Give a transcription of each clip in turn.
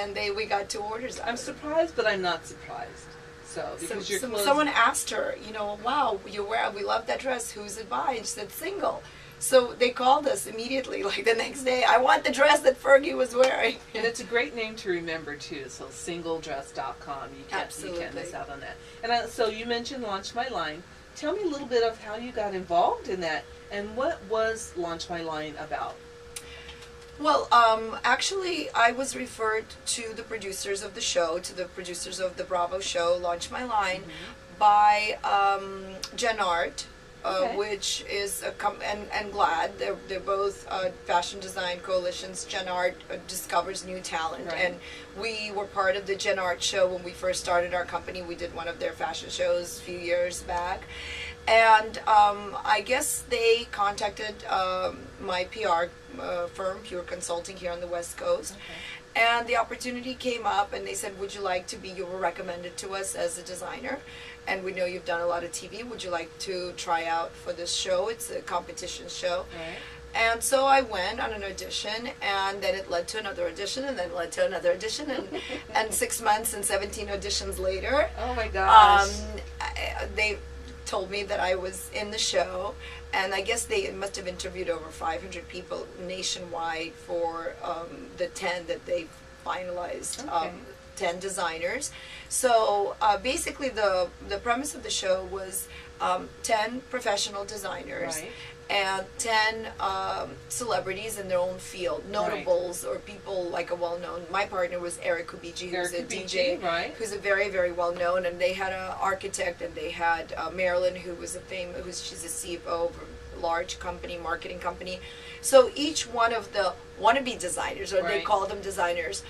and we got 2 orders. I'm surprised, but I'm not surprised. So because your clothes. Someone asked her, wow, we love that dress. Who's it by? And she said single. So they called us immediately, like the next day. I want the dress that Fergie was wearing. And it's a great name to remember too. So singledress.com. You can't miss out on that. And so you mentioned Launch My Line. Tell me a little bit of how you got involved in that, and what was Launch My Line about? Well, actually, I was referred to the producers of the show, to the producers of the Bravo show, Launch My Line, by Jen Art, which is and Glad. They're both fashion design coalitions. Jen Art discovers new talent, and we were part of the Jen Art show when we first started our company. We did one of their fashion shows a few years back. And I guess they contacted my PR firm, Pure Consulting, here on the West Coast. And the opportunity came up, and they said, would you like to be, you were recommended to us as a designer, and we know you've done a lot of TV, would you like to try out for this show? It's a competition show. And so I went on an audition, and then it led to another audition, and then it led to another audition, and 6 months and 17 auditions later. Oh my gosh. They told me that I was in the show, and I guess they must have interviewed over 500 people nationwide for the 10 that they finalized, 10 designers. So basically the premise of the show was 10 professional designers and 10 celebrities in their own field, notables or people like a well-known. My partner was Eric Kubicki, who's a DJ, who's a very, very well-known, and they had an architect, and they had Marilyn, who was she's a CFO of a large company, marketing company. So each one of the wannabe designers, or they call them designers,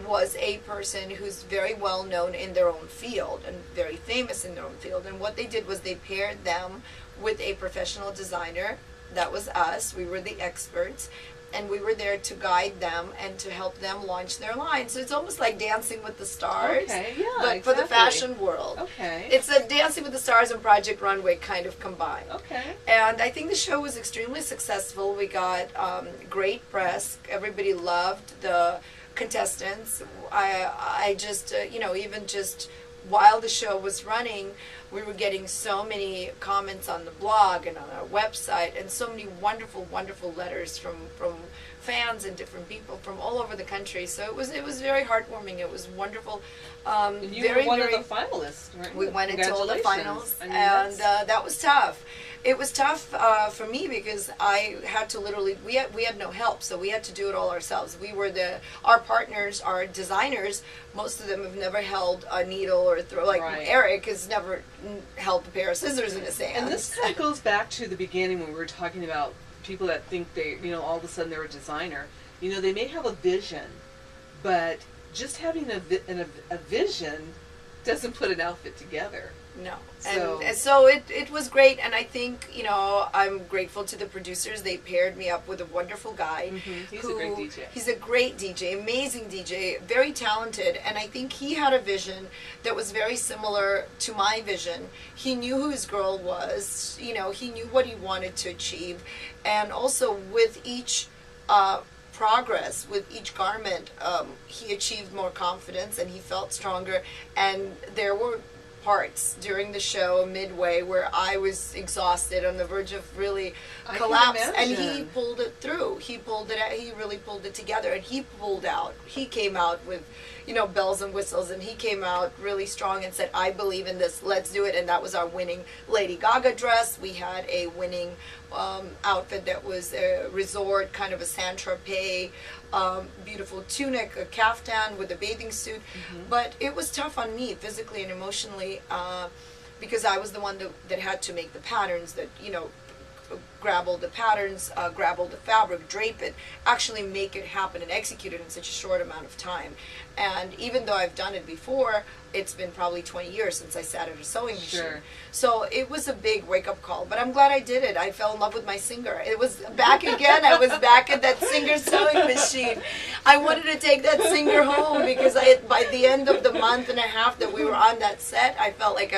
was a person who's very well known in their own field and very famous in their own field. And what they did was they paired them with a professional designer. That was us. We were the experts, and we were there to guide them and to help them launch their line. So it's almost like Dancing with the Stars, but for the fashion world. It's a Dancing with the Stars and Project Runway kind of combined. And I think the show was extremely successful. We got great press. Everybody loved the contestants. I just, even just while the show was running, we were getting so many comments on the blog and on our website, and so many wonderful, wonderful letters from fans and different people from all over the country. So it was very heartwarming. It was wonderful. And you were one of the finalists, right? We went into all the finals, and that was tough. It was tough for me because I had to literally, we had no help, so we had to do it all ourselves. We were our partners, our designers, most of them have never held a needle or Eric has never held a pair of scissors in his hand. And this kind of goes back to the beginning when we were talking about people that think they, all of a sudden they're a designer. They may have a vision, but just having a vision doesn't put an outfit together. No. And so it was great, and I think, I'm grateful to the producers. They paired me up with a wonderful guy. He's a great DJ. He's a great DJ, amazing DJ, very talented, and I think he had a vision that was very similar to my vision. He knew who his girl was, he knew what he wanted to achieve, and also with each progress, with each garment, he achieved more confidence and he felt stronger, and there were parts during the show midway where I was exhausted on the verge of really collapse, and he pulled it through. He pulled it out. He really pulled it together, and he came out with bells and whistles, and he came out really strong and said, I believe in this, let's do it. And that was our winning Lady Gaga dress. We had a winning outfit that was a resort, kind of a Saint-Tropez, beautiful tunic, a caftan with a bathing suit. But it was tough on me physically and emotionally because I was the one that had to make the patterns, that grab all the patterns, grab all the fabric, drape it, actually make it happen and execute it in such a short amount of time. And even though I've done it before, it's been probably 20 years since I sat at a sewing machine. So it was a big wake-up call, but I'm glad I did it. I fell in love with my Singer. It was back again. I was back at that Singer sewing machine. I wanted to take that Singer home because by the end of the month and a half that we were on that set, I felt like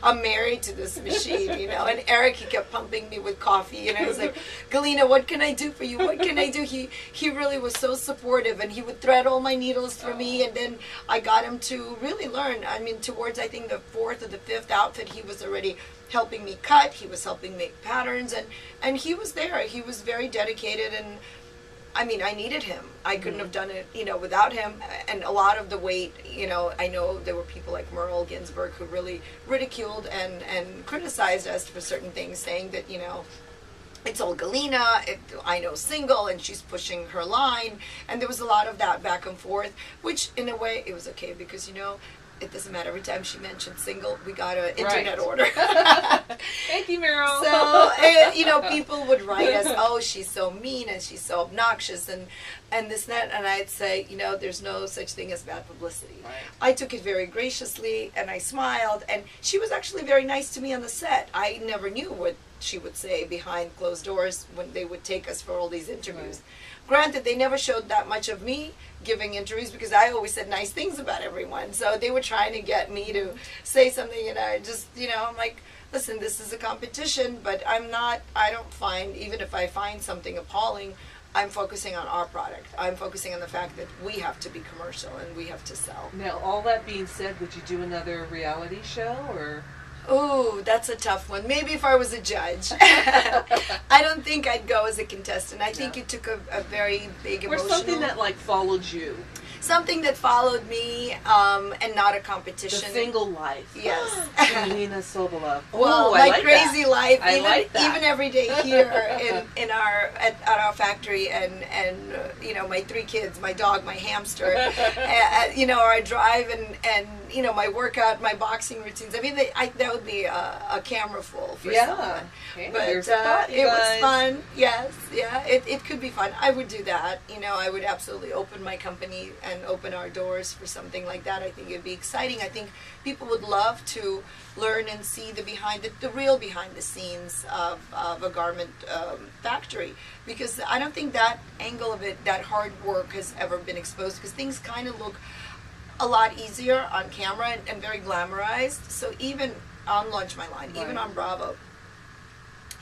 I'm married to this machine, And Eric, he kept pumping me with with coffee, and I was like, Galina, what can I do for you? What can I do? He really was so supportive, and he would thread all my needles for me, and then I got him to really learn. I mean, towards I think the fourth or the fifth outfit, he was already helping me cut. He was helping make patterns, and he was there. He was very dedicated, and I mean, I needed him. I couldn't have done it, without him. And a lot of the weight, I know there were people like Merle Ginsburg who really ridiculed and criticized us for certain things, saying that, it's all Galina, I know single, and she's pushing her line. And there was a lot of that back and forth, which in a way it was okay because, it doesn't matter. Every time she mentioned single, we got an internet order. Thank you, Meryl. So, people would write us, oh, she's so mean and she's so obnoxious and this and that. And I'd say, there's no such thing as bad publicity. Right. I took it very graciously and I smiled. And she was actually very nice to me on the set. I never knew what she would say behind closed doors when they would take us for all these interviews. Right. Granted, they never showed that much of me giving interviews because I always said nice things about everyone. So they were trying to get me to say something, and I just, I'm like, listen, this is a competition, but I don't find, even if I find something appalling, I'm focusing on our product. I'm focusing on the fact that we have to be commercial and we have to sell. Now, all that being said, would you do another reality show or? Oh, that's a tough one. Maybe if I was a judge. I don't think I'd go as a contestant. I think it took a very big emotional... Or something that followed you. Something that followed me, and not a competition. The single life. Yes. Galina Sobolev. Well, my crazy life. Even every day here at our factory, and my 3 kids, my dog, my hamster, our drive and my workout, my boxing routines. I mean, that would be a camera full for someone. Okay. But There's a thought, it was fun. Yes, yeah, it could be fun. I would do that. I would absolutely open my company and open our doors for something like that. I think it'd be exciting. I think people would love to learn and see the real behind the scenes of a garment factory, because I don't think that angle of it, that hard work, has ever been exposed, because things kind of look a lot easier on camera and very glamorized. So even on Launch My Line, even on Bravo,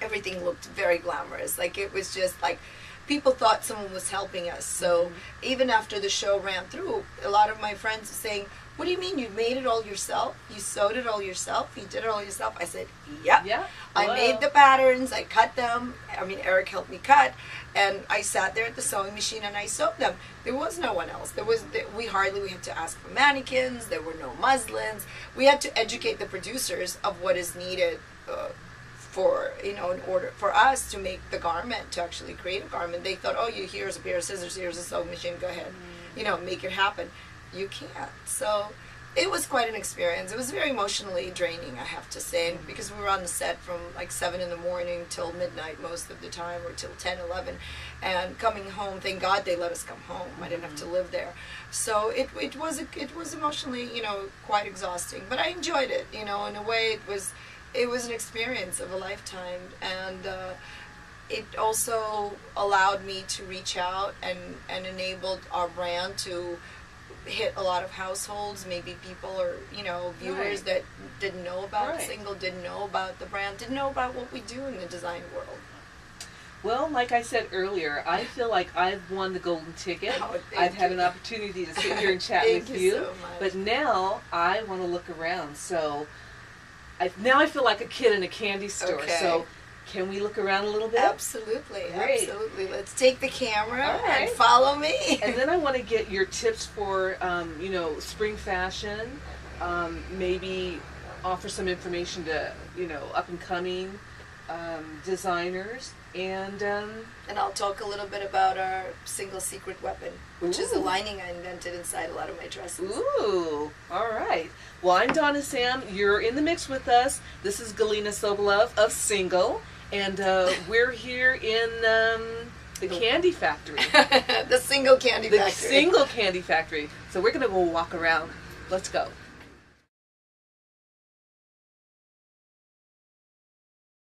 everything looked very glamorous. Like, it was just like people thought someone was helping us. So even after the show ran through, a lot of my friends were saying, what do you mean you made it all yourself? You sewed it all yourself? You did it all yourself? I said, yep. Yeah. I made the patterns, I cut them. I mean, Eric helped me cut, and I sat there at the sewing machine and I sewed them. There was no one else. We had to ask for mannequins. There were no muslins. We had to educate the producers of what is needed for, in order for us to make the garment, to actually create a garment. They thought, oh, here's a pair of scissors, here's a sewing machine, go ahead, make it happen. You can't. So it was quite an experience. It was very emotionally draining, I have to say, because we were on the set from like 7 in the morning till midnight most of the time, or till 10, 11, and coming home, thank God they let us come home. I didn't have to live there. So it was emotionally, quite exhausting, but I enjoyed it, in a way. It was an experience of a lifetime, and it also allowed me to reach out and enabled our brand to hit a lot of households, maybe people or viewers that didn't know about Single, didn't know about the brand, didn't know about what we do in the design world. Well, like I said earlier, I feel like I've won the golden ticket. I've had an opportunity to sit here and chat with you, so much. But now I want to look around. So now I feel like a kid in a candy store. Okay. So can we look around a little bit? Absolutely. Great. Absolutely. Let's take the camera and right. follow me. And then I want to get your tips for, spring fashion. Maybe offer some information to, up and coming designers. And I'll talk a little bit about our single secret weapon, which is a lining I invented inside a lot of my dresses. Ooh, all right. Well, I'm Donna Sam. You're in the mix with us. This is Galina Sobolev of Single, and we're here in the candy factory. The Single Candy Factory. The Single Candy Factory. So we're going to go walk around. Let's go.